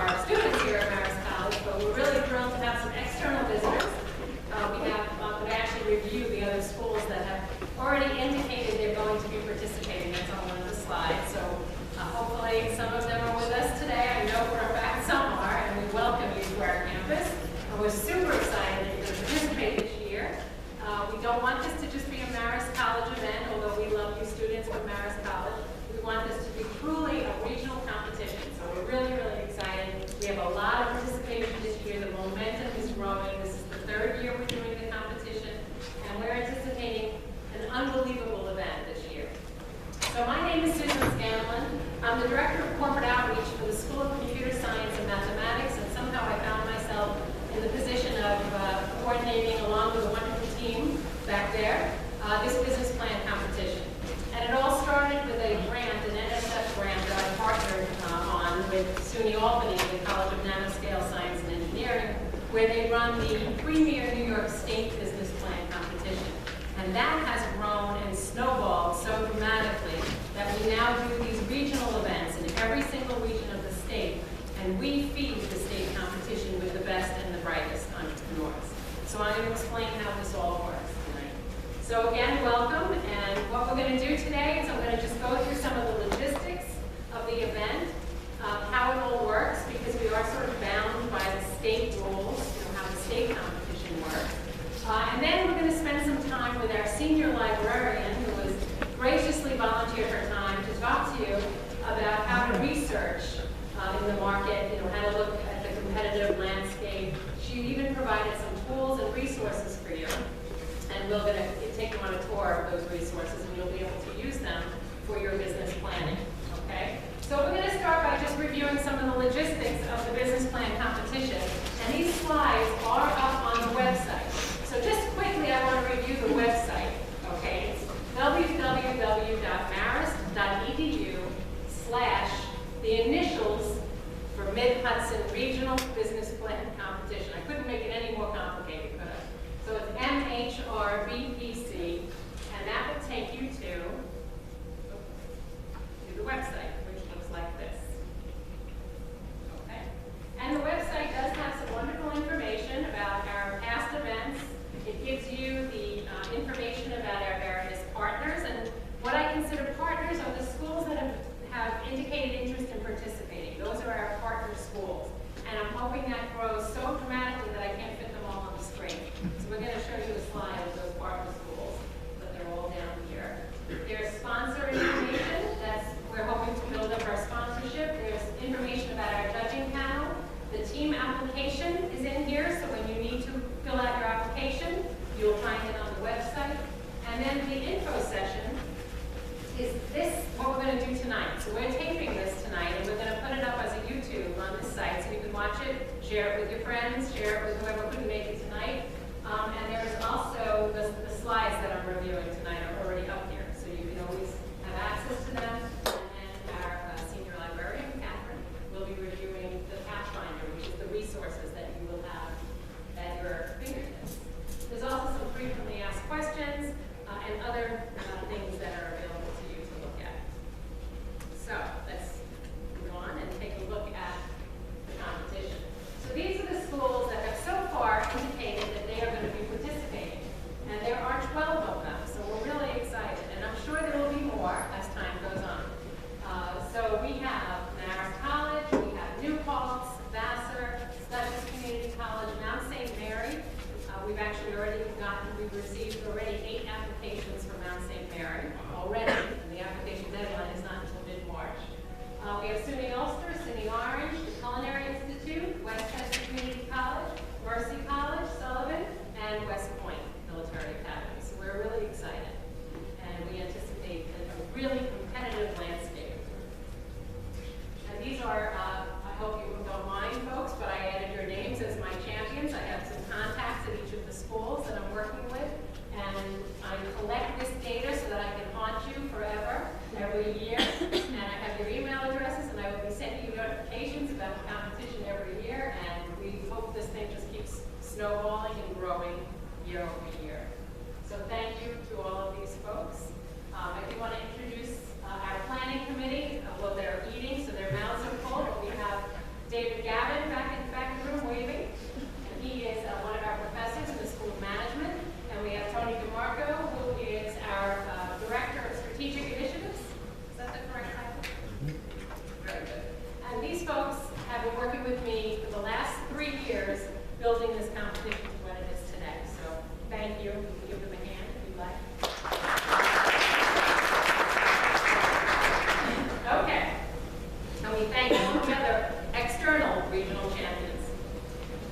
our students here at Marist College, but we're really thrilled to have some external visitors. We have going to actually review the other schools that have already indicated they're going to be participating. That's on one of the slides. So hopefully some of them are with us today. I know for a fact some are, and we welcome you to our campus. And we're super excited that you're going to participate this year. We don't want this to just be a Marist College event, although we love you students from Marist College. We want this to be truly a regional competition. So we're really, really excited. We have a lot of participation this year. The momentum is growing. This is the third year we're doing the competition, and we're anticipating an unbelievable event this year. So my name is Susan Scanlon. I'm the Director of Corporate Outreach for the School of Computer Science and Mathematics, and somehow I found myself in the position of coordinating along with a wonderful team back there, this business plan competition. And it all started with a grant, an NSF grant that I partnered on with SUNY Albany, the College of Nanoscale Science and Engineering, where they run the premier New York State business plan competition. And that has grown and snowballed so dramatically that we now do these regional events in every single region of the state, and we feed the state competition with the best and the brightest entrepreneurs. So I'm going to explain how this all works tonight. So again, welcome, and what we're going to do today is I'm going to just go through some of the logistics of the event, how it all works, because we are sort of bound by the state rules, how the state competition works. And then we're going to spend some time with our senior librarian, who has graciously volunteered her time to talk to you about how to research in the market, how to look at the competitive landscape. She even provided some tools and resources for you, and we're going to take you on a tour of those resources, and you'll be able to use them for your business planning. Okay? So we're going to start by just reviewing some of the logistics of the business plan competition, and these slides are up on the website. So just quickly, I want to review the website. Okay, it's www.marist.edu/the initials for Mid-Hudson Regional Business Plan Competition. I couldn't make it any more complicated, could I? So it's MHRBPC, and that will take you to the website, which looks like this. Okay, and the website does have some wonderful information about our past events. It gives you the information about our various partners, and what I consider partners are the schools that have indicated interest in participating. Those are our partner schools, and I'm hoping that grows so dramatically that I can't fit them all on the screen. So we're going to show you a slide of those partner schools, but they're all down here. There's sponsor information. We're hoping to build up our sponsorship. There's information about our judging panel. The team application is in here, so when you need to fill out your application, you'll find it on the website. And then the info session is this, what we're going to do tonight. So we're taping this tonight, and we're going to put it up as a YouTube on this site, so you can watch it, share it with your friends, share it with whoever couldn't make it tonight. And there's also the slides that I'm reviewing tonight are already up here, so you can always have access to them. And our senior librarian, Catherine, will be reviewing the Pathfinder, which is the resources that you will have at your fingertips. There's also some frequently asked questions and other things that are available to you to look at. So let's go on and take a look at the competition. So these are the schools that have so far indicated that they are going to be participating. And there are 12 of them, so we're really excited. And I'm sure there will be more as time goes on. So we have Marist College, we have New Paltz, Vassar, Dutchess Community College, Mount St. Mary. We've received already 8 applications for Mount St. Mary already, and the application deadline is not until mid-March. We have SUNY Ulster, SUNY Orange, the Culinary Institute, Westchester Community College, Mercy College, Sullivan, and West Point Military Academy. So we're really excited, and we anticipate a really competitive landscape. And these are, I hope you don't mind, folks, but I added your names as my champions. I have some contacts at each of the schools that I'm working with, and I collect this data so that I can haunt you forever, every year. And I have your email addresses, and I will be sending you notifications about the competition every year, and we hope this thing just keeps snowballing and growing year over year. So thank you to all of these folks. I do want to introduce our planning committee. Well, they're eating, so their mouths are full, but we have David Gatt, with me for the last 3 years building this competition to what it is today. So thank you. You can give them a hand if you'd like. Okay. And we thank all the other external regional champions.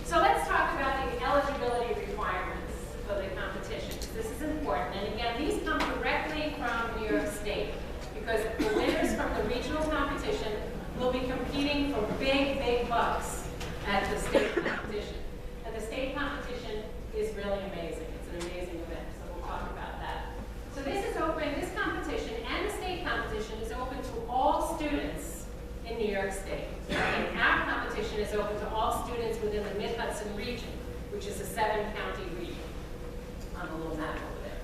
So let's talk about the eligibility requirements for the competition. This is important. And again, these come directly from New York State, because the winners from the regional competition will be competing for big, big bucks at the state competition. And the state competition is really amazing. It's an amazing event, so we'll talk about that. So this is open, this competition and the state competition is open to all students in New York State. And our competition is open to all students within the Mid-Hudson region, which is a 7-county region on the little map over there.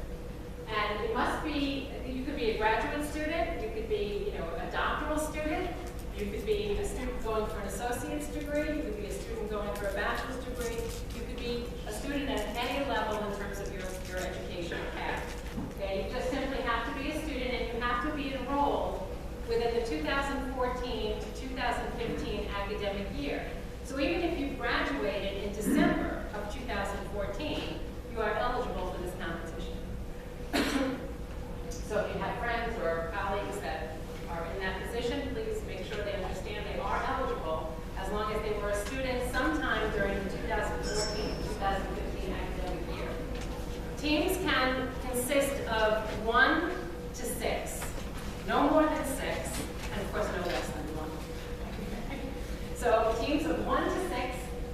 And it must be, you could be a graduate student, you could be, a doctoral student, you could be a student going for an associate's degree, you could be a student going for a bachelor's degree, you could be a student at any level in terms of your education path. Okay, you just simply have to be a student and you have to be enrolled within the 2014 to 2015 academic year. So even if you graduated in December of 2014, you are eligible for this competition. So if you have friends or colleagues that are in that position, please make sure they understand they are eligible as long as they were a student sometime during the 2014-2015 academic year. Teams can consist of 1 to 6, no more than 6, and of course no less than 1. So teams of 1 to 6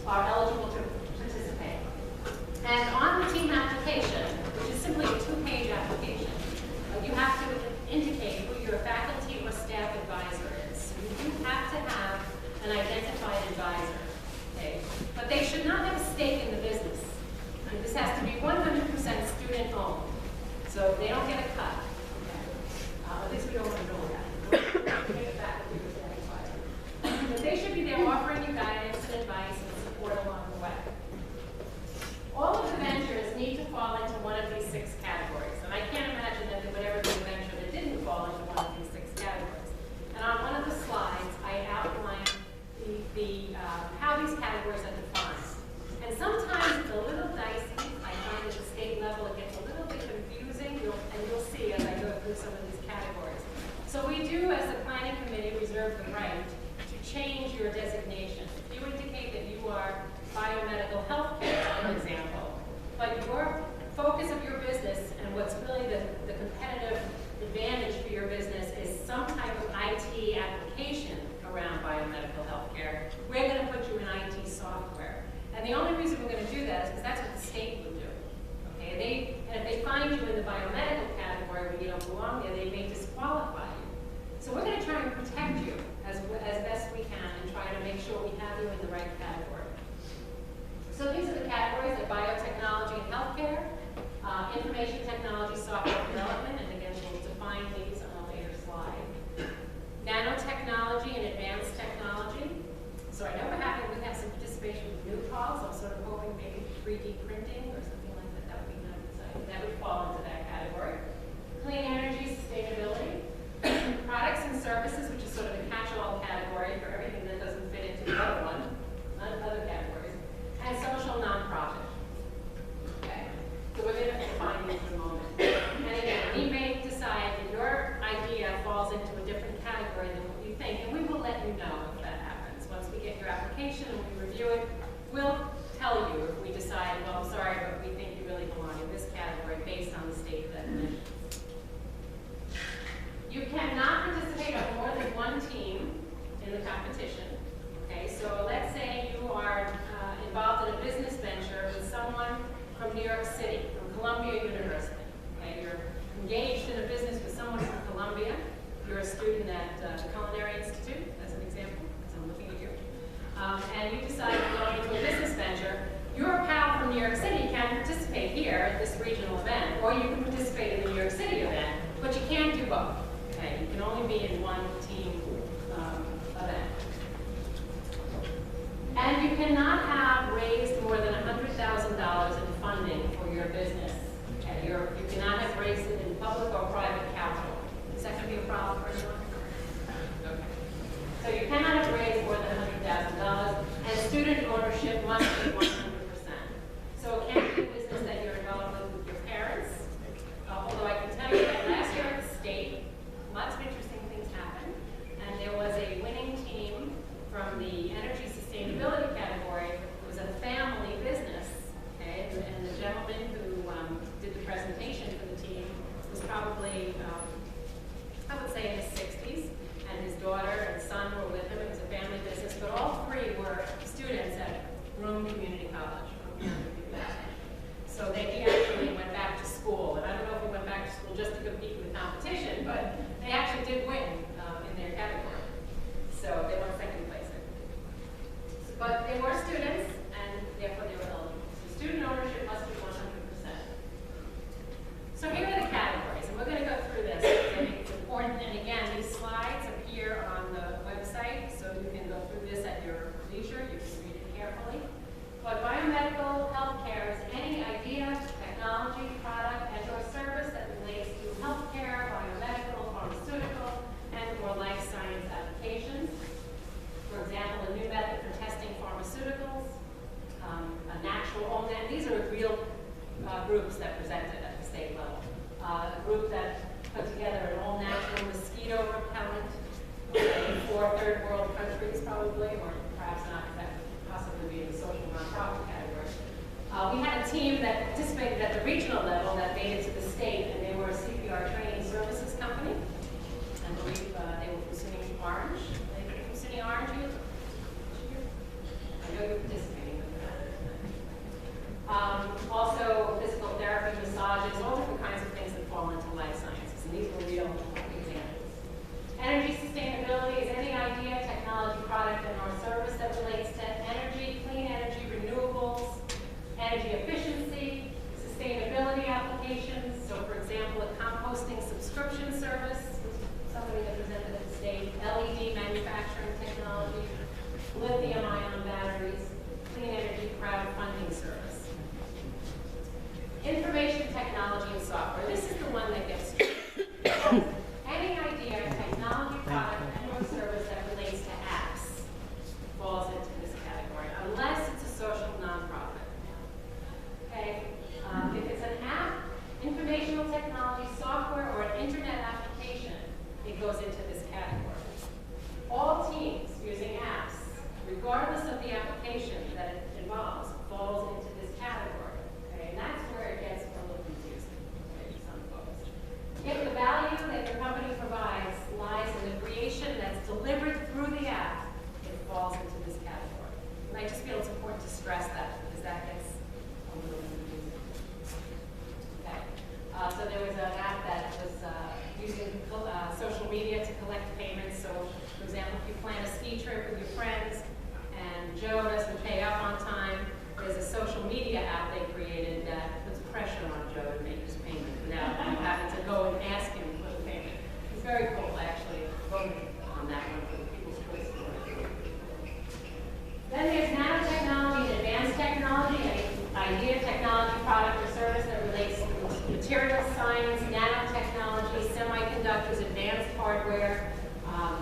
are eligible to participate. And on the team application, which is simply a 2-page application, you have to indicate who your faculty or staff advisor is. So you do have to have an identified advisor, okay? But they should not have a stake in the business. And this has to be 100% student-owned, so they don't get a cut. Okay? At least we don't want to know that. We get a faculty or staff advisor. But they should be there offering you guidance and advice and support along the way. All of the ventures need to fall into one of these 6 categories. And I can't imagine that there would ever be a venture that didn't fall into one of these 6 categories. And on one of the slides, I outlined how these categories are defined. And sometimes it's a little dicey. I find at the state level it gets a little bit confusing, and you'll see as I go through some of these categories. So we do, as the planning committee, reserve the right to change your designation. If you indicate that you are biomedical healthcare, for example, but your focus of your business and what's really the competitive advantage for your business is some type of IT application around biomedical healthcare, we're going to put you in IT software. And the only reason we're going to do that is because that's what the state would do. Okay? And if they find you in the biomedical category where you don't belong there, they may disqualify you. So we're going to try and protect you as best we can and try to make sure we have you in the right category. So these are the categories of biotechnology and healthcare, information technology, software development, and again, we'll define these on a later slide. Nanotechnology and advanced technology. So I know we have some participation with new calls. I'm sort of hoping maybe 3D printing or something like that. That would be nice. That would fall into that category. Clean energy, sustainability. Products and services, which is sort of a catch-all category for everything that doesn't fit into the other one, other categories. And social nonprofit. Okay, so we're going to define these in a moment. And again, we may decide that your idea falls into a different category than what you think, and we will let you know if that happens. Once we get your application and we review it, we'll tell you if we decide, well, I'm sorry, but we think you really belong in this category based on the state definitions. You cannot participate on more than 1 team in the competition. Okay, so let's say you are involved in a business venture with someone from New York City, from Columbia University. Okay, you're engaged in a business with someone from Columbia. You're a student at the Culinary Institute, as an example, because I'm looking at you. And you decide to go into a business venture. Your pal from New York City can participate here at this regional event, or you can participate in the New York City event, but you can't do both. Okay, you can only be in 1 team event. And you cannot have raised more than $100,000 in funding for your business. Okay, you cannot have raised it in public or private capital. Is that going to be a problem for anyone? Okay. So you cannot have raised more than $100,000. Broome Community College. So he actually went back to school, and I don't know if he went back to school just to compete with competition, but they actually did win in their category. So they won second place. But they were students, and therefore they were eligible. So student ownership must be 100%. So here are the categories, and we're going to go through this. I think it's important, and again, these slides appear on the website, so you can go through this at your leisure. You can read it carefully. But biomedical healthcare is any idea, technology, product, and/or service that relates to healthcare, biomedical, pharmaceutical, and/or life science applications. For example, a new method for testing pharmaceuticals, a natural, these are real groups that presented at the state level. A group that put together an all-natural mosquito repellent in 4 third-world countries, probably, or perhaps not, because that would possibly be in the social nonprofit category. We had a team that participated at the regional level that made it to the state, and they were a CPR training services company. I believe they were from SUNY Orange. They were from SUNY Orange. I know you're participating with that. Also, physical therapy, massages, all different kinds of things that fall into life sciences, and these were real examples. Energy sustainability is any idea, technology, product, and/or service that relates to energy, clean energy, renewables, energy efficiency, sustainability applications. So, for example, a composting subscription service, somebody that presented at the state, LED manufacturing technology, lithium-ion batteries, clean energy crowdfunding service. Information technology and software. This is the one that gets any idea, technology, product, and/or service that relates to apps falls into this category, unless it's a social nonprofit. Okay? If it's an app, informational technology, software, or an internet application, it goes into this category. All teams using apps, regardless of the application that it involves, falls into this category. Okay? And that's where it gets a little confusing for some folks. If the value that your company provides lies in the creation that's delivered through the app, it falls into this category. And I just feel it's important to stress that, because that gets a little confusing. Okay. So there was an app that was using social media to collect payments. So, for example, if you plan a ski trip with your friends and Joe doesn't pay up on time, there's a social media app they created that puts pressure on Joe to make his payment without you having to go and ask him for the payment. It's very cool. I actually voted on that one for the People's Choice Award. Then there's nanotechnology and advanced technology, any idea, technology, product, or service that relates to material science, nanotechnology, semiconductors, advanced hardware,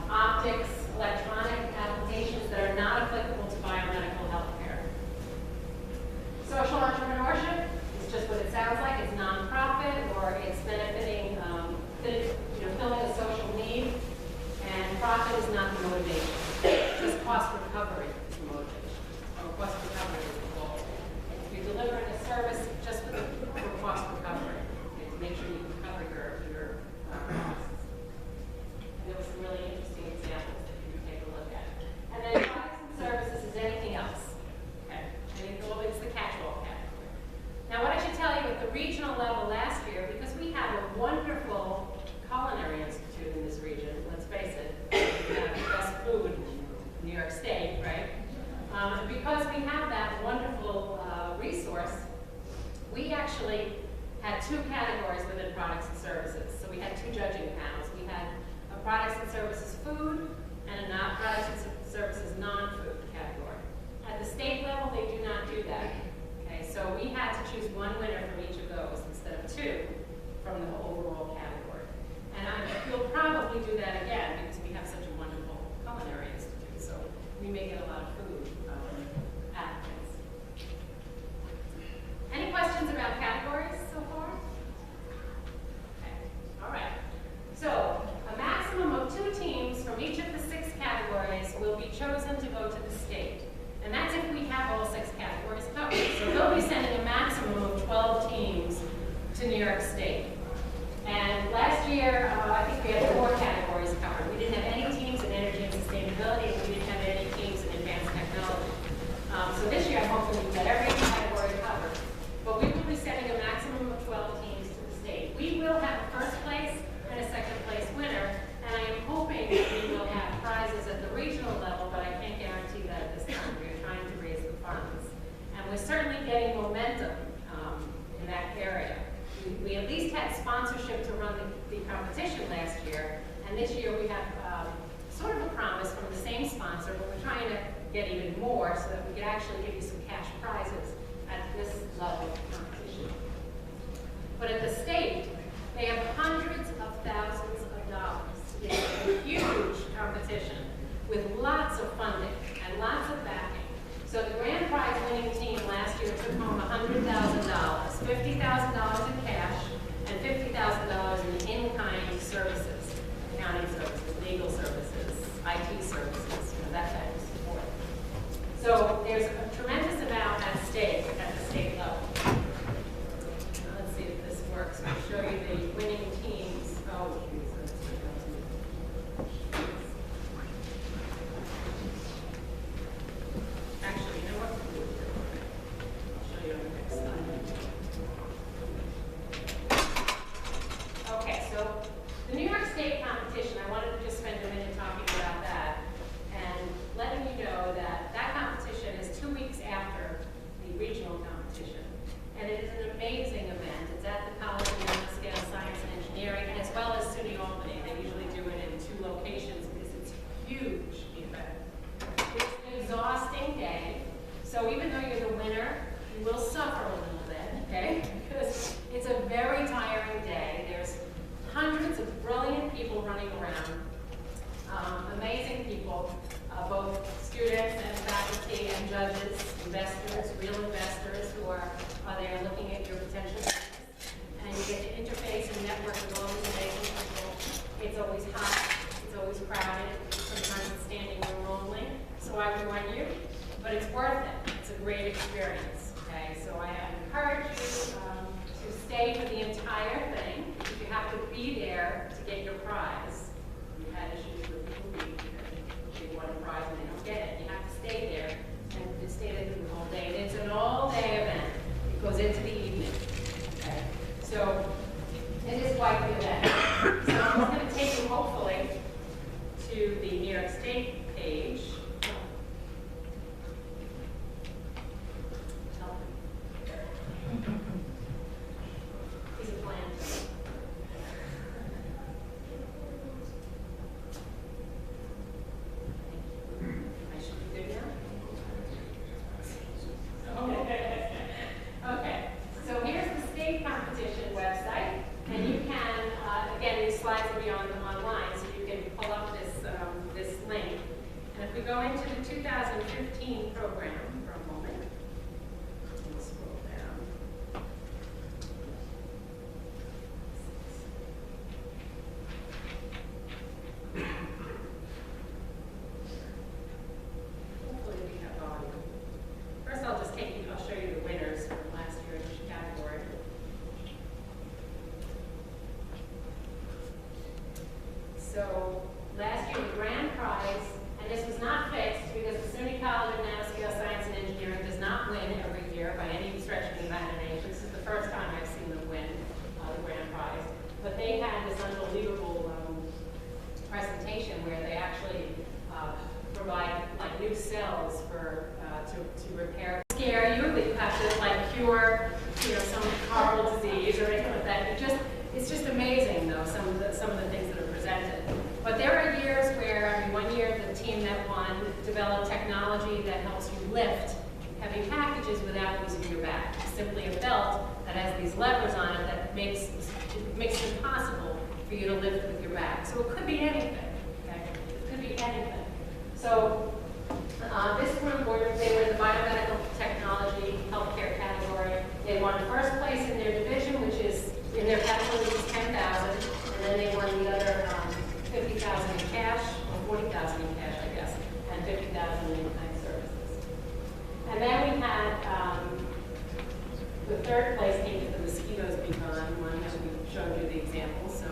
optics, electronic applications that are not applicable to biomedical healthcare. Social entrepreneurship is just what it sounds like. It's nonprofit, or it's benefiting, filling a social need, and profit is not the motivation. Just cost recovery is the motivation, or cost recovery is the goal. If you're delivering a service just for cost recovery, to make sure you can cover your costs. And there were some really interesting examples that you can take a look at. And then products and services is anything else. Okay? It's the catch-all category. Now, what I should tell you at the regional level last year, because we have a wonderful culinary institute in this region, let's face it, we have the best food in New York State, right? Because we have that wonderful resource, we actually had 2 categories within products and services. So we had 2 judging panels. We had a products and services food and a products and services non-food category. At the state level, they do not do that. Okay, so we had to choose one winner from each of those instead of 2 from the overall category. And we'll probably do that again because we have such a wonderful culinary institute. So we may get a lot of food applicants. Any questions about categories so far? Okay, all right. So a maximum of 2 teams from each of the 6 categories will be chosen to go to the more so that we could actually give you some cash prizes at this level of competition. But at the state, they have hundreds of thousands of dollars. It's a huge competition with lots of funding and lots of backing. So the grand prize winning team last year took home $100,000, $50,000 in cash, and $50,000 in in-kind services, accounting services, legal services, IT services, that type of support. So there's a tremendous amount at stake at the state level. Now, let's see if this works. I'll show you the winning teams. Oh, actually, you know what? I'll show you on the next slide. Okay, so the New York State competition, I wanted to just spend a minute talking about that and letting you know that that competition is 2 weeks after the regional competition. And it is an amazing event. It's at the College of Nanoscale Science and Engineering, as well as SUNY Albany. They usually do it in 2 locations because it's a huge event. It's an exhausting day, so even though you're the winner, you will suffer a little bit, okay? Because it's a very tiring day. There's hundreds of brilliant people running around, amazing people, both students and faculty and judges, investors, real investors who are there looking at your potential business. And you get to interface and network with all these amazing people. It's always hot, it's always crowded, sometimes it's standing room only. So I would want you, but it's worth it. It's a great experience, okay? So I encourage you to stay for the entire thing, because you have to be there to get your prize. We've had issues with people who they want a prize and they don't get it. You have to stay there and stay there through the whole day. And it's an all-day event. It goes into the evening, okay? So it is quite the event. So I'm going to take you, hopefully, to the New York State page. He's a plan. I should be good now? Okay. So here's the state competition website, and you can, again, these slides will be online, so you can pull up this link. And if we go into the 2015 program for a moment, we'll scroll down. Hopefully we have audio. First, I'll show you the winners from last year in each category. So last year, the grand prize, and this was not fixed because the SUNY College of Nanoscale Science and Engineering does not win every year by any stretch of the imagination. This is the first time I've seen them win the grand prize. But they had this unbelievable presentation where they actually provide like new cells for to repair. Scare you that you have to like cure some horrible disease or anything like that. It's just amazing though some of the things that are presented. But there are years where, one year the team that won developed technology that helps you lift heavy packages without using your back. It's simply a belt that has these levers on it that makes it impossible for you to lift with your back. So it could be anything, okay? It could be anything. So this group, they were in the biomedical technology healthcare category. They won first place in their division, which is, in their category, which is $10,000, and then they won the other $50,000 in cash, or $40,000 in cash, I guess, and $50,000 in kind services. And then we had the third place came to the mosquitoes be gone one, as we showed you the example. So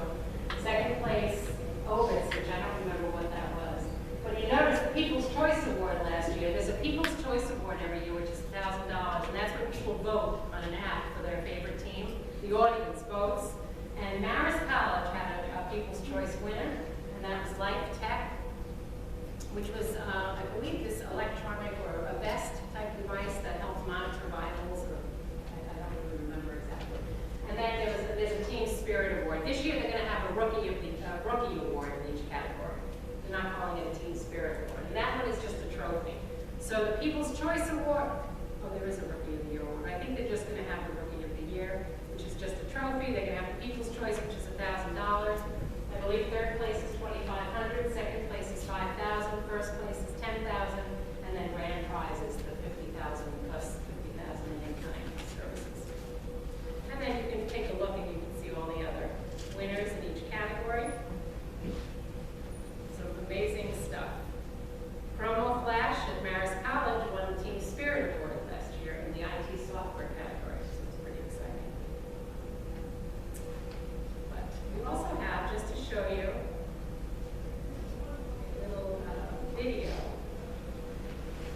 second place, Ovis, which I don't remember what that was. But you notice the People's Choice Award last year. There's a People's Choice Award every year, which is $1,000, and that's where people vote on an app for their favorite team. The audience votes. And Marist College had a People's Choice winner, and that was Life Tech, which was, I believe, this electronic or a vest type device that helps monitor vitals, or I don't really remember exactly. And then there's a Team Spirit Award. This year they're going to have a Rookie Award in each category. They're not calling it a Team Spirit Award. And that one is just a trophy. So the People's People's Choice Award. Oh, there is a Rookie of the Year award. I think they're just going to have the Rookie of the Year, which is just a trophy. They're going to have the People's Choice, which is $1,000. I believe third place is $2,500, second place is $5,000, first place is $10,000, and then grand prize is the $50,000 plus $50,000 in in-kind services. And then you can take a look and you can see all the other winners in each category. Some amazing stuff. Promo Flash at Marist College won the Team Spirit Award last year in the IT software category, so it's pretty exciting. But we also have, just to show you, a little video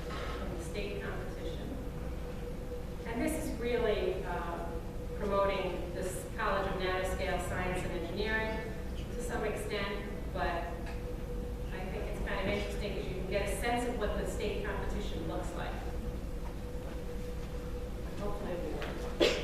from the state competition. And this is really promoting this College of Nanoscale Science and Engineering to some extent, but I think it's kind of interesting because you can get a sense of what the state competition looks like. Hopefully it will work.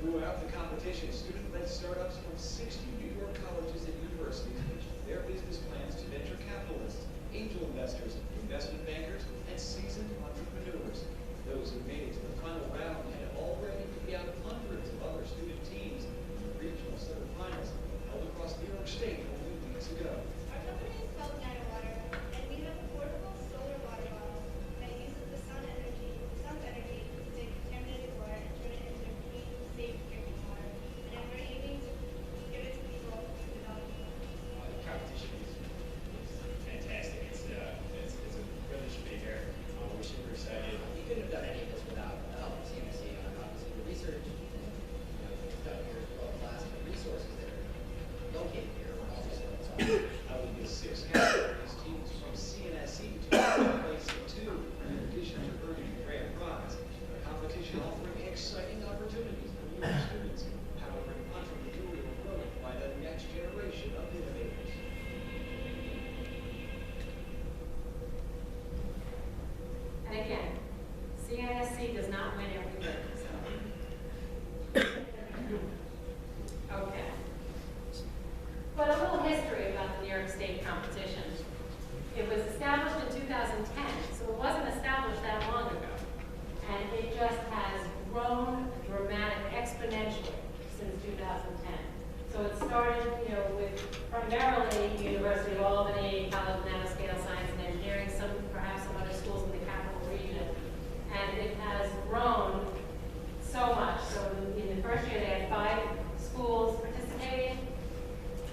Throughout the competition, student-led startups from 60 New York colleges and universities pitched their business plans to venture capitalists, angel investors, investment bankers, and seasoned entrepreneurs. Those who made it to the final round had already beat out hundreds of other student teams in the regional semifinals held across New York State only weeks ago. Our company is called Nanowater, and we have a portable solar water bottle that uses the sun's energy to take contaminated water and turn it into clean, safe drinking water. And we're aiming to give it to people without The competition is fantastic. It's a privilege to be here. We're super excited. You couldn't have done any of this without the help of CMC. Obviously, the research done here is world-class, and the resources that are located here are also world-class. Out of the 6 categories, teams from CNSE took place in 2, in addition to earning the grand prize. The competition offering exciting opportunities for New York students, powering entrepreneurial growth by the next generation of innovators. And again, CNSC does not win every year, so. Okay. But a little history about the New York State competition. It was established in 2010, so it wasn't established that long ago. And it just has grown exponentially since 2010. So it started, with primarily University of Albany, College of Nanoscale Science and Engineering, perhaps some other schools in the capital region. And it has grown so much. So in the first year, they had 5 schools participating,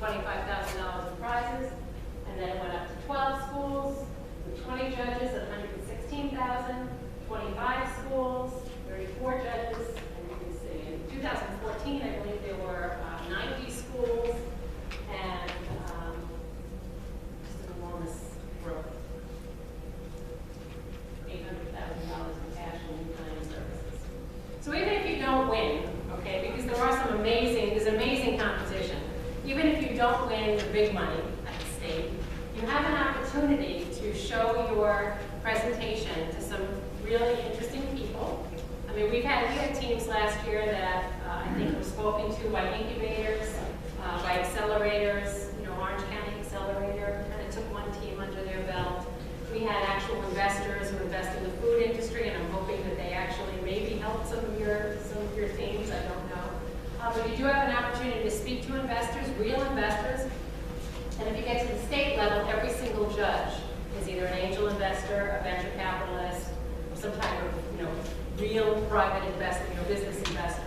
$25,000 in prizes. And then it went up to 12 schools with 20 judges at $116,000, 25 schools, 34 judges. And you can see in 2014, I believe there were 90 schools and just an enormous growth. $800,000 in cash and in-kind services. So even if you don't win, okay, because there's amazing competition. don't win the big money at the state, you have an opportunity to show your presentation to some really interesting people. I mean, we had teams last year that I think were spoken to by incubators, by accelerators, Orange County Accelerator kind of took one team under their belt. We had actual investors who invest in the food industry, and I'm hoping that they actually maybe help some of your teams, I don't know. But you do have an opportunity to speak to investors, real investors, and if you get to the state level, every single judge is either an angel investor, a venture capitalist, or some type of real private investor, business investor.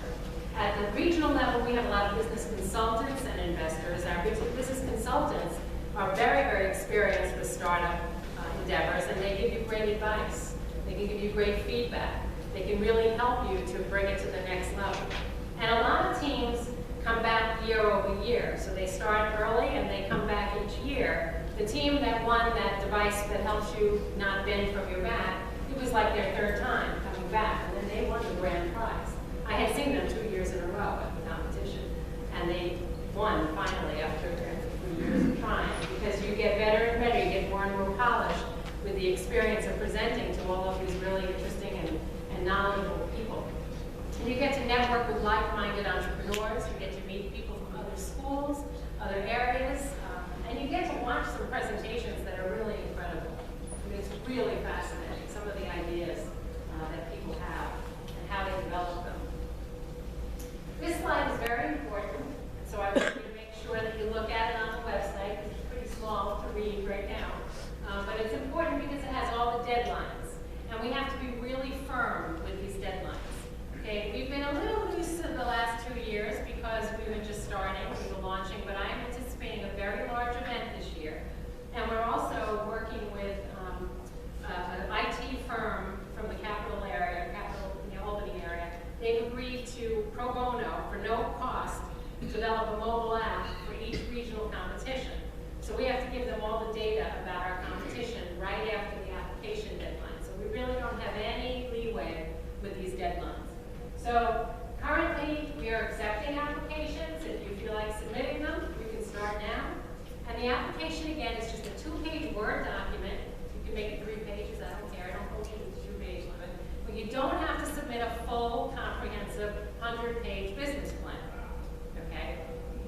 At the regional level, we have a lot of business consultants and investors. Our business consultants are very, very experienced with startup endeavors, and they give you great advice. They can give you great feedback. They can really help you to bring it to the next level. And a lot of teams come back year over year. So they start early and they come back each year. The team that won that device that helps you not bend from your mat, it was like their third time coming back, and then they won the grand prize. I had seen them 2 years in a row at the competition, and they won finally after 3 years of trying, because you get better and better, you get more and more polished with the experience of presenting to all of these really interesting and knowledgeable people. And you get to network with like-minded entrepreneurs, you get to meet people from other schools, other areas, and you get to watch some presentations that are really incredible. I mean, it's really fascinating, some of the ideas that people have and how they develop them. This slide is very important, so I want you to make sure that you look at it on the website. It's pretty small to read right now, but it's important because it has all the deadlines, and we have to be really firm with these deadlines. Okay, we've been a little loose in the last 2 years because we were just starting, we were launching, but I am anticipating a very large event this year, and we're also working with an IT firm from the capital area, Albany area. They've agreed to, pro bono, for no cost, develop a mobile app for each regional competition. So we have to give them all the data about our competition right after the application deadline. So we really don't have any leeway with these deadlines. So currently, we are accepting applications. If you feel like submitting them, we can start now. And the application, again, is just a 2-page Word document. You can make it 3 pages, I don't care. I don't hold you to the 2-page limit. But you don't have to submit a full, comprehensive 100-page business plan. Okay?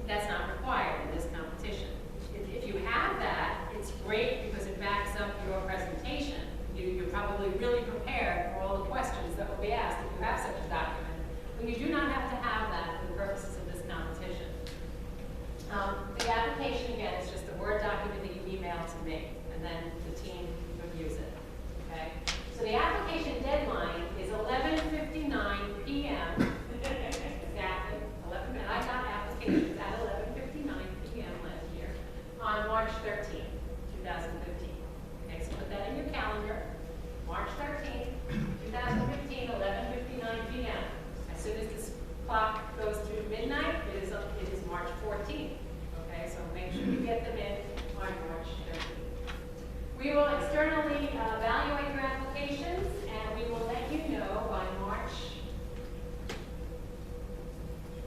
That's not required in this competition. If you have that, it's great because it backs up your presentation. You're probably really prepared for all the questions that will be asked if you have such a document. But you do not have to have that for the purposes of this competition. The application, again, is just a Word document that you email to me, and then the team reviews it. Okay? So the application deadline is 11:59 p.m. Exactly. 11, and I got applications at 11:59 p.m. last year on March 13th, 2015. Okay, so put that in your calendar. March 13th, 2015, 11:59 p.m. As soon as this clock goes through midnight, it is March 14th. Okay, so make sure you get them in on March 13th. We will externally evaluate your applications, and we will let you know by March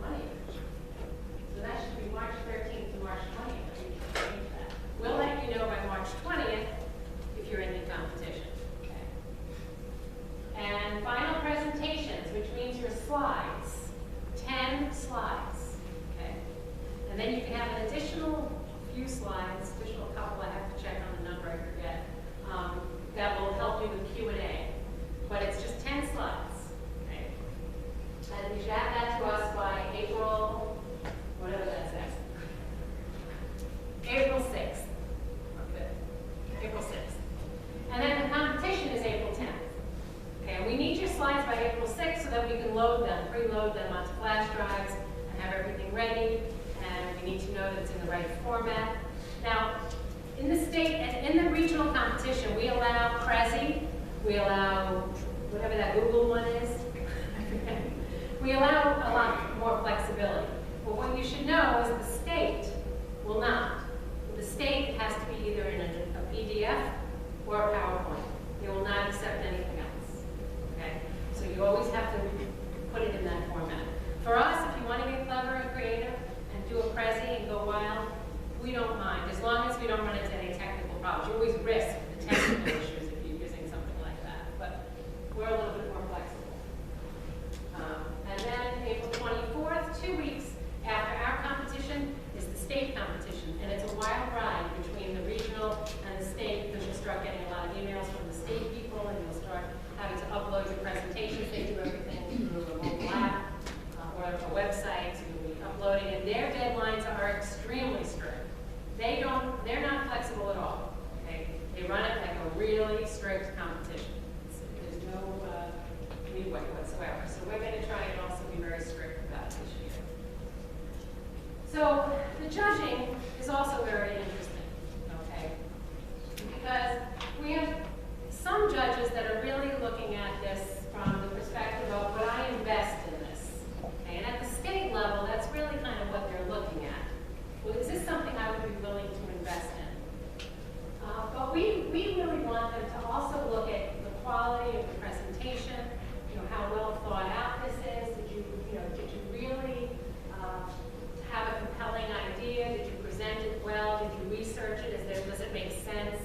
20th. So that should be March 13th to March 20th. We can change that. We'll let you know by March 20th if you're in the competition. Okay. And final presentations, which means your slides. 10 slides. Okay. And then you can have an additional few slides, additional couple, I have to check on the number, I forget, that will help you with Q&A. But it's just 10 slides. Okay. And you should have that to us by April, whatever that says. April 6th. Okay. April 6th. And then the competition is April 10th. Okay, and we need your slides by April 6th so that we can load them, preload them onto flash drives and have everything ready. And we need to know that it's in the right format. Now, in the state and in the regional competition, we allow Prezi, we allow whatever that Google one is. We allow a lot more flexibility. But what you should know is the state will not. The state has to be either in a PDF or a PowerPoint. They will not accept anything else. Okay? So you always have to put it in that format. For us, if you want to get clever and creative and do a Prezi and go wild, we don't mind, as long as we don't run into any technical problems. You always risk the technical issues if you're using something like that, but we're a little bit more flexible. And then April 24th, 2 weeks after our competition, is the state competition. And it's a wild ride between the regional and the state, because you'll start getting a lot of emails from the state people, and you'll start having to upload your presentations. They do everything through a mobile app or a website, so you'll be uploading. And their deadlines are extremely strict. They're not flexible at all. Okay? They run it like a really strict competition. There's no leeway whatsoever. So we're going to try and also be very strict about it this year. So the judging is also very interesting, okay? Because we have some judges that are really looking at this from the perspective of, would I invest in this? Okay? And at the state level, that's really kind of what they're looking at. Well, is this something I would be willing to invest in? But we really want them to also look at the quality of the presentation, how well thought out this is. Did you really have a compelling idea? Did you present it well? Did you research it? Does it make sense?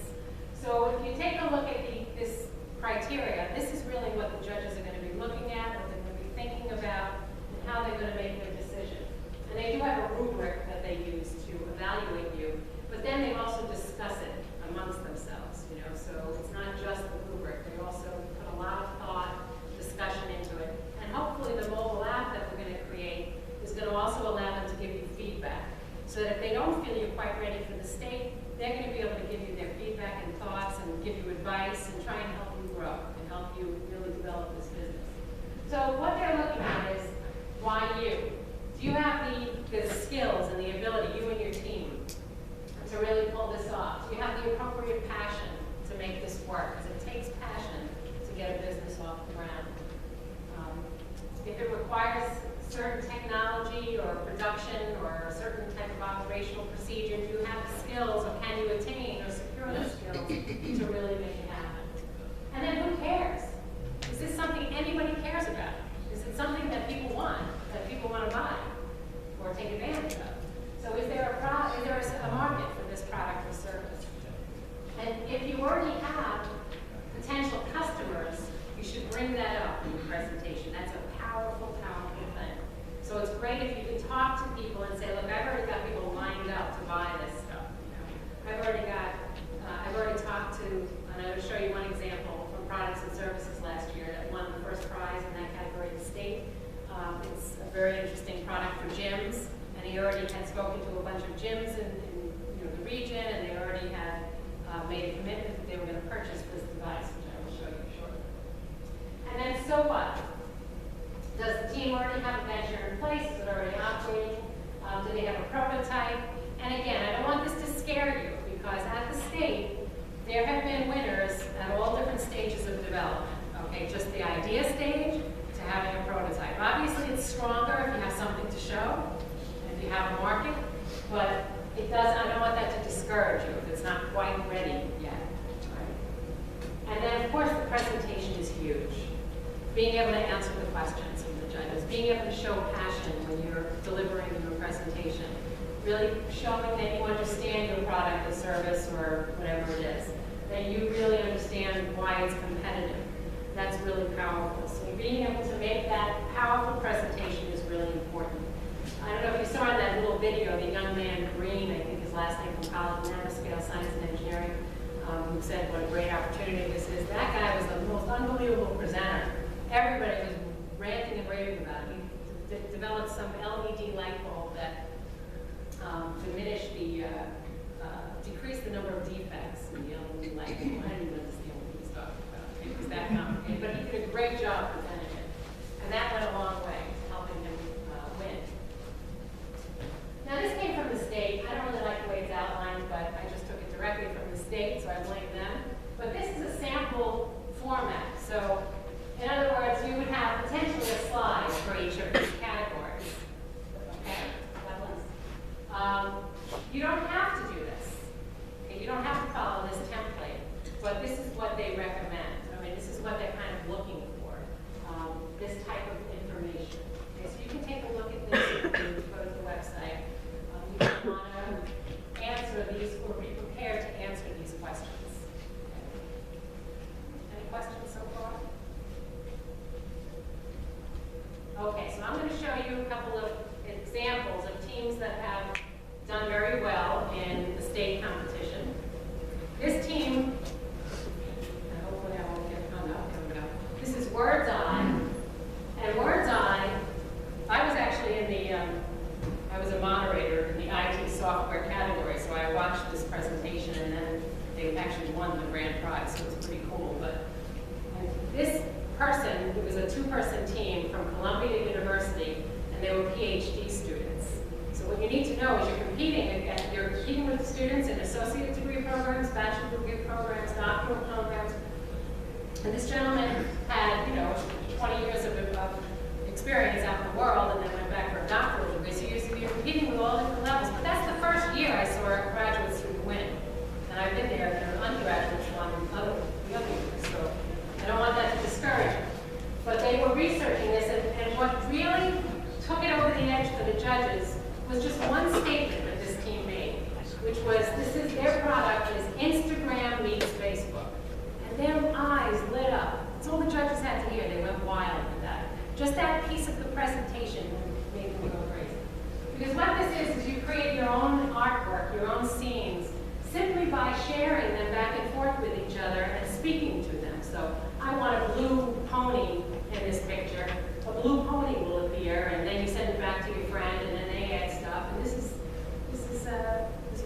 So if you take a look at this criteria, this is really what the judges are going to be looking at, what they're going to be thinking about, and how they're going to make their decision. And they do have a rubric that they use to evaluate you, but then they also discuss it amongst themselves, so it's not just the rubric. They also put a lot of thought, discussion into it. And hopefully the mobile app that we're going to create is going to also allow them to give you feedback, so that if they don't feel you're quite ready for the state, they're going to be able to give you their feedback and thoughts and give you advice and try and help you grow and help you really develop this business. So what they're looking at is, why you? Do you have the skills and the ability, you and your team, to really pull this off? Do you have the appropriate passion to make this work? Because it takes passion to get a business off the ground. If it requires certain technology or production or a certain type of operational procedure, do you have the skills, or can you attain or secure the skills to really make it happen? And then who cares? Is this something anybody cares about? Is it something that people want to buy or take advantage of? So is there a market for this product or service? And if you already have potential customers, you should bring that up in your presentation. That's a powerful, powerful thing. So it's great if you can talk to people and say, look, I've already got people lined up to buy this stuff. I've already talked to, and I will show you one example from products and services last year that won the first prize in that category in the state. It's a very interesting product for gyms, and he already had spoken to a bunch of gyms in the region, and they already had made a commitment that they were going to purchase this device, which I will show you shortly. And then, so what? Does the team already have a venture in place? Is it already operating? Do they have a prototype? And again, I don't want this to scare you, because at the state, there have been winners at all different stages of development. Okay, just the idea stage to having a prototype. Obviously, it's stronger if you have something to show, if you have a market, but it does. I don't want that to discourage you if it's not quite ready yet. Right? And then, of course, the presentation is huge. Being able to answer the questions from the judges, being able to show passion when you're delivering your presentation, really showing that you understand your product or service or whatever it is, that you really understand why it's competitive. That's really powerful. So being able to make that powerful presentation is really important. I don't know if you saw in that little video, the young man, Green, I think his last name, from College of Nanoscale Science and Engineering, who said what a great opportunity this is. That guy was the most unbelievable presenter. Everybody was ranting and raving about it. He developed some LED light bulb that decreased the number of defects in the LED light bulb. I didn't even understand what he was talking about. It was that complicated, but he did a great job presenting it. And that went a long way to helping him win. Now this came from the state. I don't really like the way it's outlined, but I just took it directly from the state, so I blame them. But this is a sample format. So in other words, you would have potentially a slide for each of these categories. Okay? You don't have to do this. Okay? You don't have to follow this template, but this is what they recommend. I mean, this is what they're kind of looking for, this type of information. Okay? So you can take a look at this if you go to the website. You can want to state competition. This team, hopefully I won't get hung up. Here we go. This is Word's Eye. And Word's Eye, I was actually in the, I was a moderator in the IT software category, so I watched this presentation, and then they actually won the grand prize, so it was pretty cool. But this person, it was a two-person team from Columbia University, and they were PhD students. So what you need to know is you're competing with students in associate degree programs, bachelor degree programs, doctoral programs. And this gentleman had, 20 years of experience out in the world, and then went back for a doctoral degree. So you're competing with all different levels. But that's the first year I saw a graduate student win. And I've been there, and the undergraduates won the other years. So I don't want that to discourage them. But they were researching this, and what really took it over the edge for the judges was just one statement that this team made, which was, their product is Instagram meets Facebook. And their eyes lit up. That's all the judges had to hear. They went wild with that. Just that piece of the presentation made them go crazy. Because what this is you create your own artwork, your own scenes, simply by sharing them back and forth with each other and speaking to them. So I want a blue pony in this picture. A blue pony will appear, and then you send it back to your friend, and then they add stuff. And this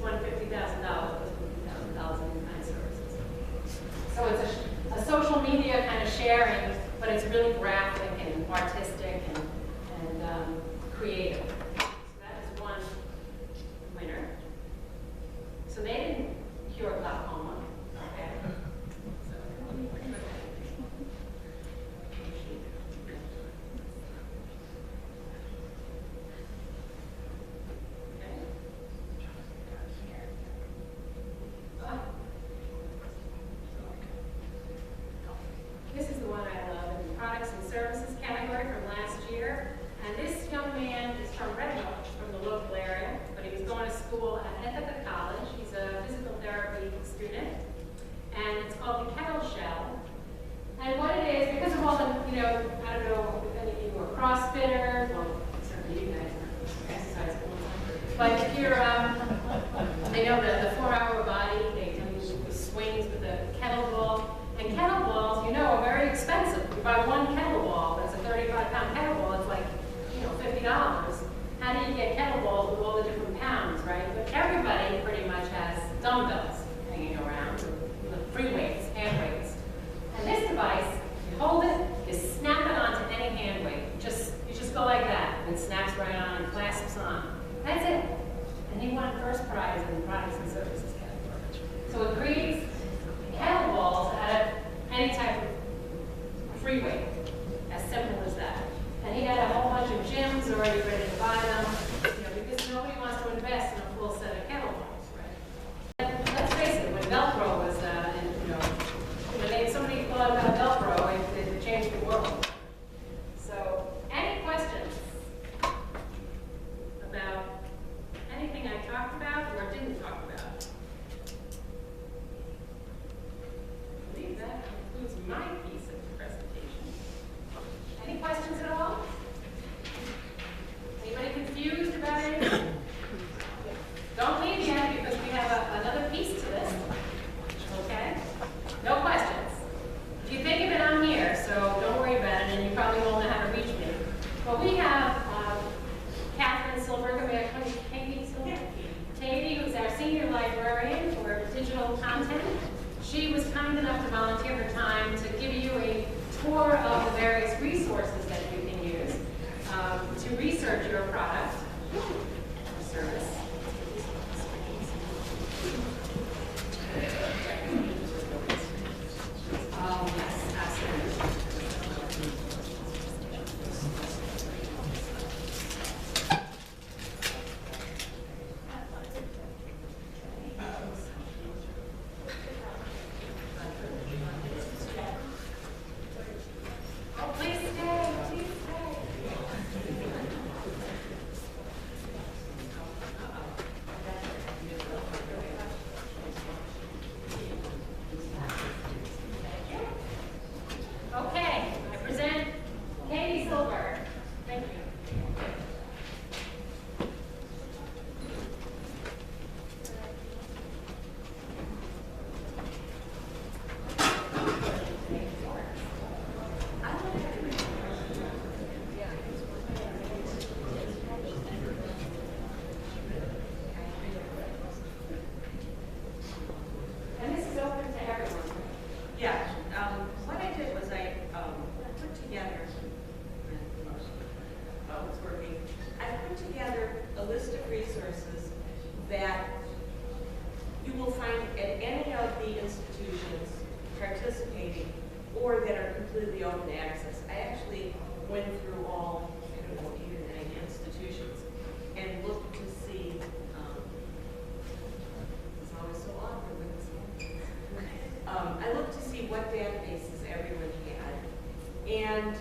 won $50,000 plus $50,000 in kind of services. So it's a social media kind of sharing, but it's really graphic and artistic and creative. So that is one winner. So they didn't cure glaucoma. Okay. This is the one I love, in the products and services category from last year. And this young man is from Red Hook, from the local area, but he was going to school at Ithaca College. He's a physical therapy student, and it's called the Kettle Shell. And what it is, because of all the, I don't know if any of you are CrossFitters, well, certainly you guys are exercise all the time. But if you're, they know the 4-hour body, they do swings with the kettlebell. And kettlebells, are very expensive. You buy one kettlebell, that's a 35-pound kettlebell, it's like, $50. How do you get kettlebells with all the different pounds, right? But everybody pretty much has dumbbells hanging around, free weights, hand weights. And this device, you hold it, you snap it onto any hand weight. You just go like that, and it snaps right on and clasps on. That's it. And he won first prize in the products and services category. So it creates kettlebells out of any type of free weight, as simple as that. And he had a whole bunch of gyms already ready to buy them, because nobody wants to invest in a full set of kettlebells, right? And let's face it, when Velcro was, somebody thought about Velcro, it changed the world. So, any questions about anything I talked about or didn't talk about? I believe that concludes my piece of the presentation. Any questions at all? Anybody confused about anything? Don't leave yet, because we have another piece to this. Okay? No questions. If you think of it, I'm here, so don't worry about it, and you probably won't know how to reach me. But we have Catherine Silberger, may I call you Katie Silberger? Katie, who's our senior librarian for digital content. She was kind enough to volunteer her time to give you a tour of the various resources that you can use to research your product or service. Yes, absolutely. Oh, please stay, please stay. that you will find at any of the institutions participating or that are completely open access. I actually went through all, I don't know, 8 or 9 institutions and looked to see, it's always so awkward when it's I looked to see what databases everyone had. And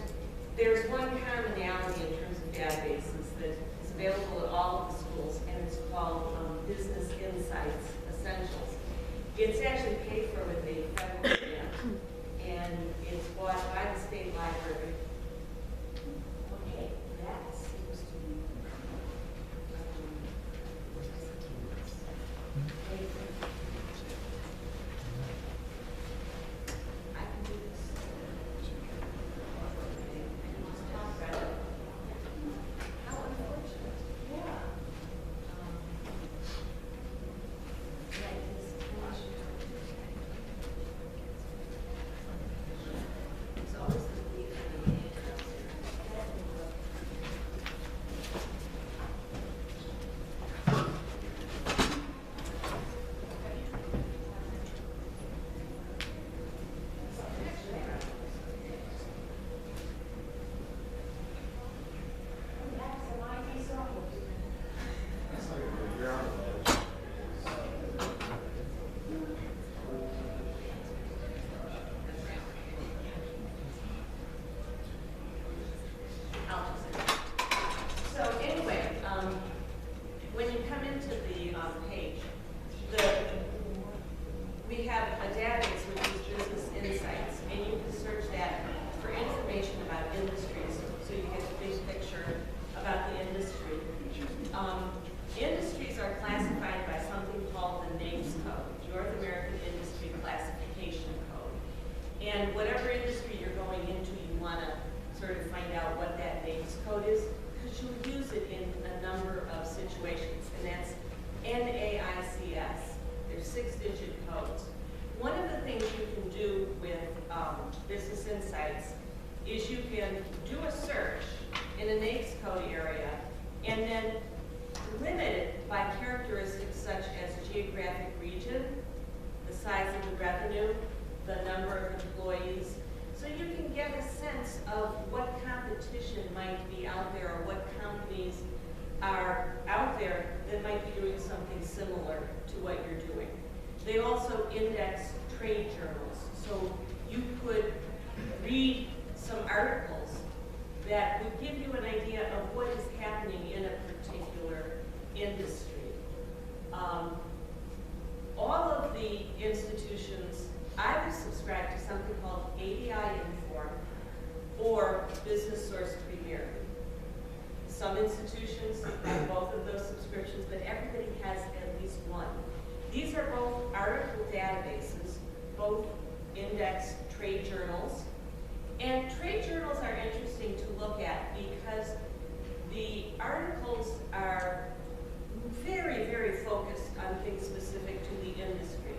there's one commonality in terms of databases that is available at all of the schools, and it's called Business Insights Essentials. It's actually paid for with a federal grant, and it's bought by the state library. Okay, that seems to be. I can do this. Just talk about it. How unfortunate. Yeah. It's always the belief in the So anyway, when you come into the page, we have a database which is Business Insights, and you can search that for information about industries, so you get a big picture about the industry. Industries are classified by something called the NAICS code, North American Industry Classification Code. And whatever industry you're going into, you want to sort of find out what that NAICS code is, because you'll use it in a number of situations, and that's NAICS. They're 6-digit codes. One of the things you can do with Business Insights is you can do a search in a NAICS code area and then limit it by characteristics such as geographic region, the size of the revenue, the number of employees, so you can get a sense of what competition might be out there or what companies are out there that might be doing something similar to what you're doing. They also index trade journals, so you could read some articles that would give you an idea of what is happening in a particular industry. All of the institutions, I would subscribe to something called ADI Inform or Business Source Premier. Some institutions have both of those subscriptions, but everybody has at least one. These are both article databases, both index trade journals. And trade journals are interesting to look at because the articles are very, very focused on things specific to the industry.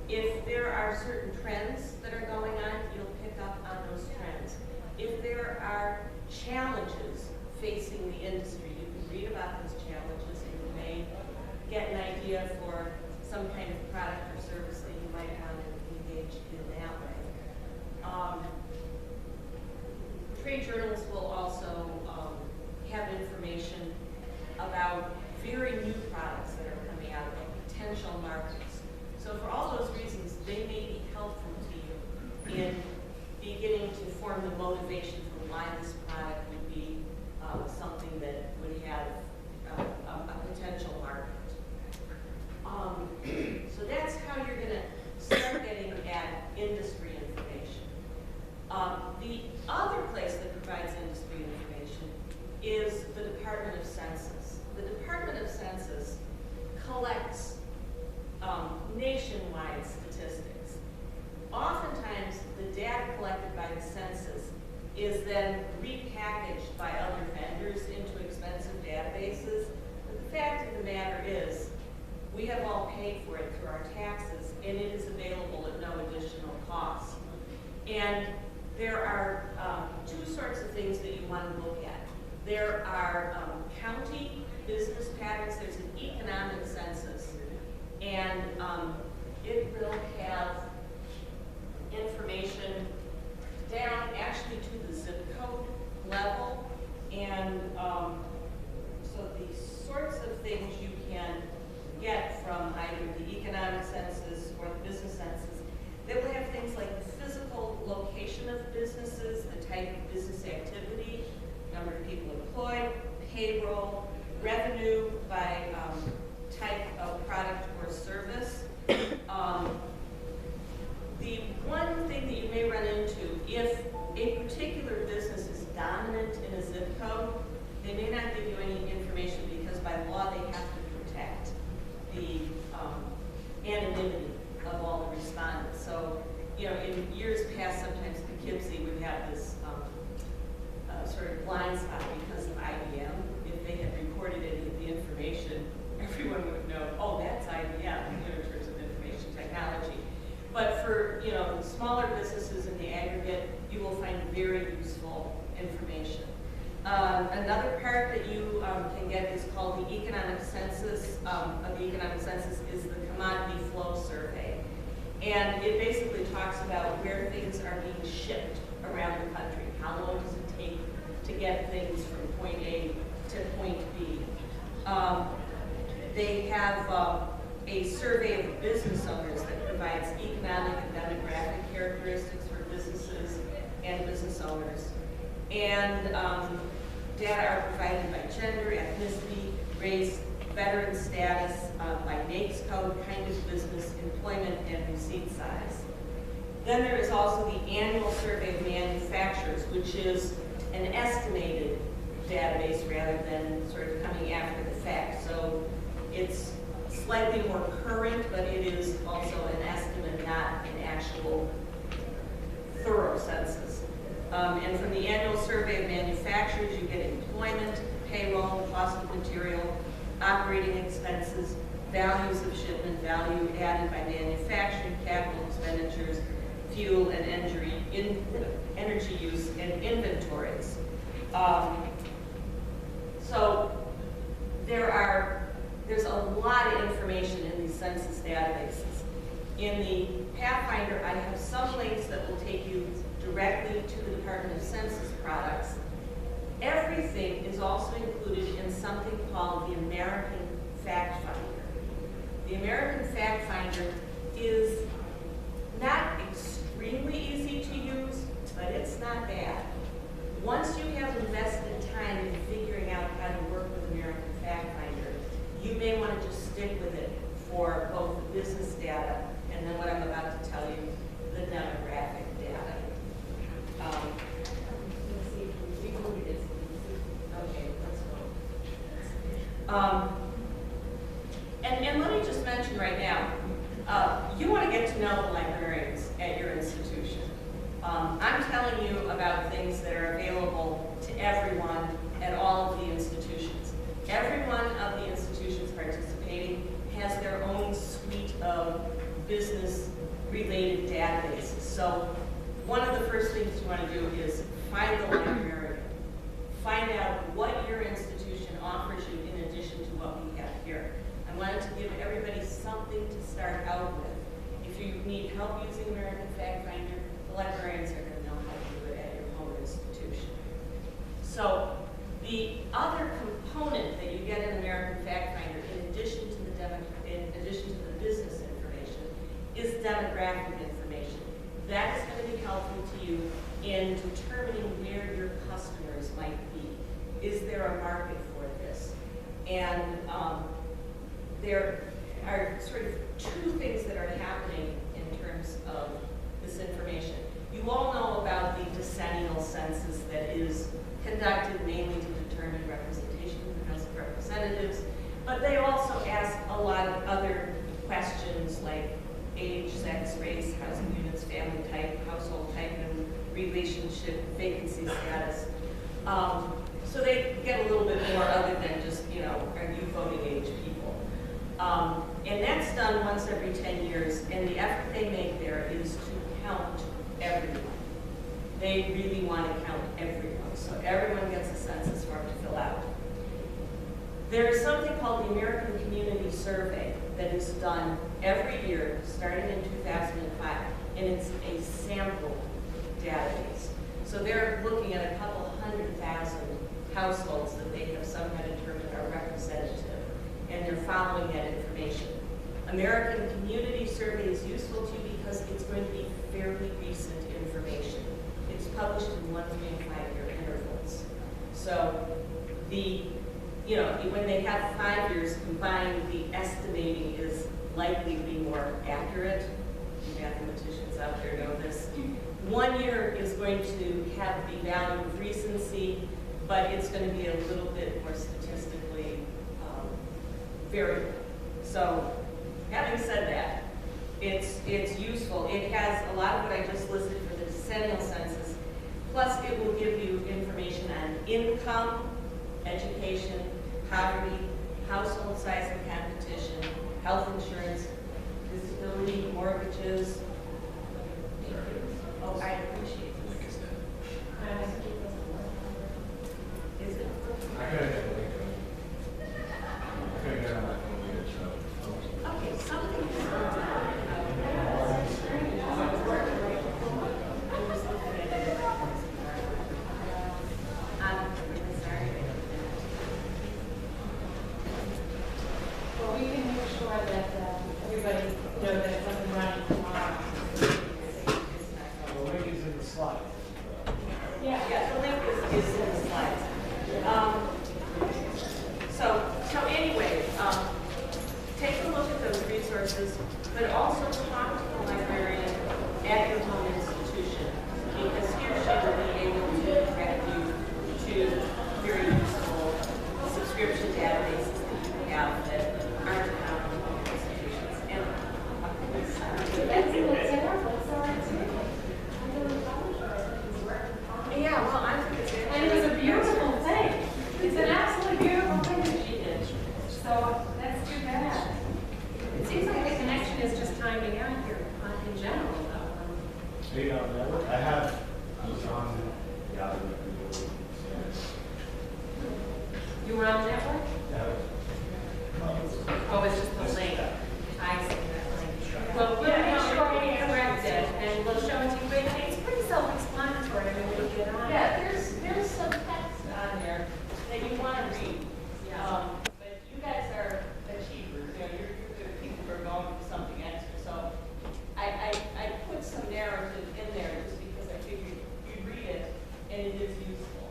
If there are certain trends that are going on, you'll pick up on those trends. If there are challenges facing the industry, you can read about those challenges and you may get an idea for some kind of product or service that you might want to engage in that way. Trade journals will also have information about very new products that are coming out of potential markets. So for all those reasons, they may be helpful to you in beginning to form the motivation for why this product would be something that would have a potential market. So that's how you're going to start getting at industry information. The other place that provides industry information is the Department of Census. The Department of Census collects nationwide statistics. Oftentimes, the data collected by the census is then repackaged by other vendors into expensive databases. But the fact of the matter is, we have all paid for it through our taxes, and it is available at no additional cost. And there are two sorts of things that you want to look at. There are county business patterns. There's an economic census anonymity of all the respondents. So, you know, in years past, sometimes Poughkeepsie would have this sort of blind spot because of IBM. If they had reported any of the information, everyone would know, oh, that's IBM, you know, in terms of information technology. But for, you know, smaller businesses in the aggregate, you will find very useful information. Another part that you can get is called the economic census. Of the economic census is the commodity flow survey. And it basically talks about where things are being shipped around the country. How long does it take to get things from point A to point B? They have a survey of business owners that provides economic and demographic characteristics for businesses and business owners. And data are provided by gender, ethnicity, race, veteran status, by NAICS code, kind of business, employment, and receipt size. Then there is also the annual survey of manufacturers, which is an estimated database rather than sort of coming after the fact. So it's slightly more current, but it is also an estimate, not an actual thorough census. And from the annual survey of manufacturers, you get employment, payroll, cost of material, operating expenses, values of shipment, value added by manufacturing, capital expenditures, fuel and energy use, and inventories. So there's a lot of information in these census databases. In the Pathfinder, I have some links that will take you directly to the Department of Census Products. Everything is also included in something called the American Fact Finder. The American Fact Finder is not extremely easy to use, but it's not bad. Once you have invested time in figuring out how to work with American Fact Finder, you may want to just stick with it for both the business data and then what I'm about to tell you, the demographic data. Let's see if we rebooted it. Okay, let's go. And let me just mention right now, you want to get to know the librarians at your institution. I'm telling you about things that are available to everyone at all of the institutions. Every one of the institutions participating has their own suite of business-related databases. So one of the first things you want to do is find the librarian. Find out what your institution offers you in addition to what we have here. I wanted to give everybody something to start out with. If you need help using American Fact Finder, the librarians are going to know how to do it at your home institution. So the other component that you get in American Fact Finder, in addition to the business information, is demographic information. That is going to be helpful to you in determining where your customers might be. Is there a market for this? And there are sort of two things that are happening in terms of this information. You all know about the decennial census that is conducted mainly to determine representation in the House of Representatives, but they also ask a lot of other questions like age, sex, race, housing units, family type, household type, and relationship, vacancy status. So they get a little bit more other than just, you know, are you voting age people? And that's done once every 10 years, and the effort they make there is to count everyone. They really want to count everyone, so everyone gets a census form to fill out. There is something called the American Community Survey that is done every year, starting in 2005, and it's a sample database. So they're looking at a couple 100,000 households that they have somehow determined are representative, and they're following that information. American Community Survey is useful to you because it's going to be fairly recent information. It's published in 1, 3, and 5-year intervals. So when they have 5 years combined, the estimating is likely to be more accurate. You mathematicians out there know this. 1 year is going to have the value of recency, but it's going to be a little bit more statistically variable. So It's useful. It has a lot of what I just listed for the decennial census, plus it will give you information on income, education, poverty, household size and competition, health insurance, disability, mortgages. Oh, I appreciate this. Is it? I couldn't get a link on it. I couldn't get it on my phone either, so. Okay, something. Well, we can make sure that everybody knows that it's up and running tomorrow. The link is in the slide. Yeah, the link is in the slides. So anyway, take a look at those resources, but also talk to the librarian at your home institution, because he or she will be able to direct you to very useful subscription databases that you have that aren't found in home institutions. And yeah, well, I think it's And it was a beautiful thing. It's an absolutely beautiful thing that she did. So that's too bad. It seems like the connection is just timing out here in general, though. Network. I was on Yahoo. You were on the network? Yeah. Oh, it's just the link. I see that link. Well, we'll make sure we correct it, and we'll show it to you. But it's pretty self-explanatory when we get on. Yeah, there's some text on there that you want to read. But you guys are achievers, you're good people who are going for something extra. So I put some narrative in there just because I figured you'd read it and it is useful.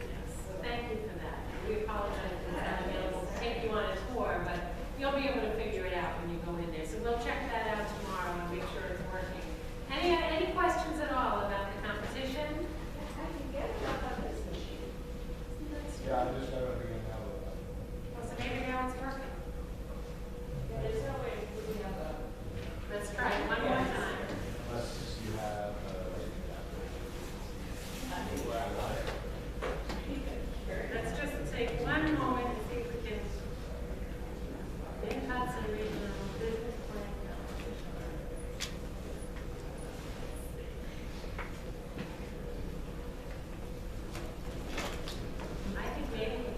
Yes, so thank you for that. We apologize for not being able to take you on a tour, but you'll be able to figure it out when you go in there. So we'll check that out tomorrow and make sure it's working. Any questions at all about the competition? Yeah, I just got it again now. Well, so maybe now it's working. There's no way we have a. Let's try it one more time. Unless you have, Let's just take one moment and see if we can. Mid-Hudson Regional Business Plan. I think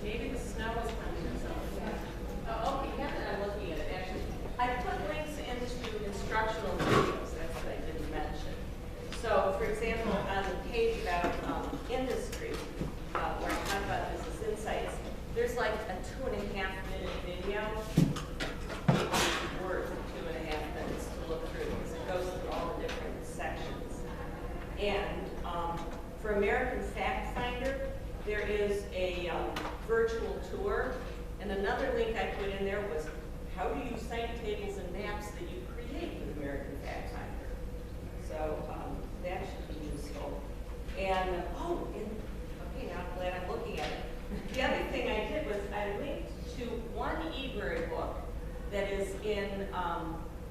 maybe the snow is coming. Oh, okay, now that I'm looking at it, actually, I put links into instructional videos, that's what I didn't mention. So, for example, on the page about industry, where I talk about business insights, there's like a 2.5-minute video. It's worth 2.5 minutes to look through because it goes through all the different sections. And for American Fact Finder, there is a virtual tour. And another link I put in there was, how do you cite tables and maps that you create with American Fact Finder? So that should be useful. And, okay, now I'm glad I'm looking at it. The other thing I did was I linked to one eBay book that is in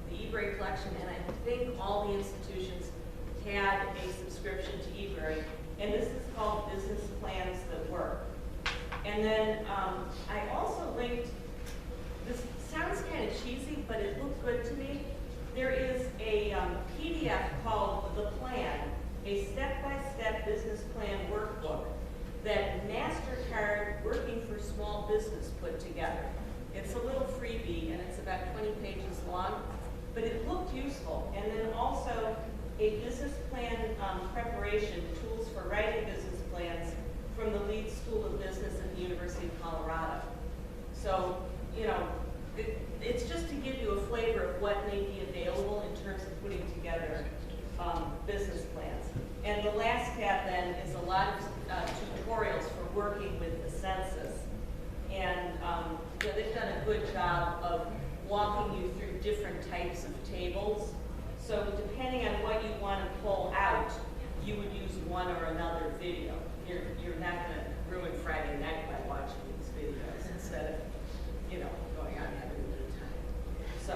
the eBay collection, and I think all the institutions had a subscription to eBay, and this is called Business Plans That Work. And then I also linked, this sounds kind of cheesy, but it looked good to me. There is a PDF called The Plan, a step-by-step business plan workbook that MasterCard Working for Small Business put together. It's a little freebie, and it's about 20 pages long, but it looked useful. And then also a business plan preparation, tools for writing business plans from the Leeds School of Business at the University of Colorado. So, you know, it's just to give you a flavor of what may be available in terms of putting together business plans. And the last tab then is a lot of tutorials for working with the census. And you know, they've done a good job of walking you through different types of tables. So depending on what you want to pull out, you would use one or another video. You're not going to ruin Friday night by watching these videos instead of, you know, going out and having a good time. So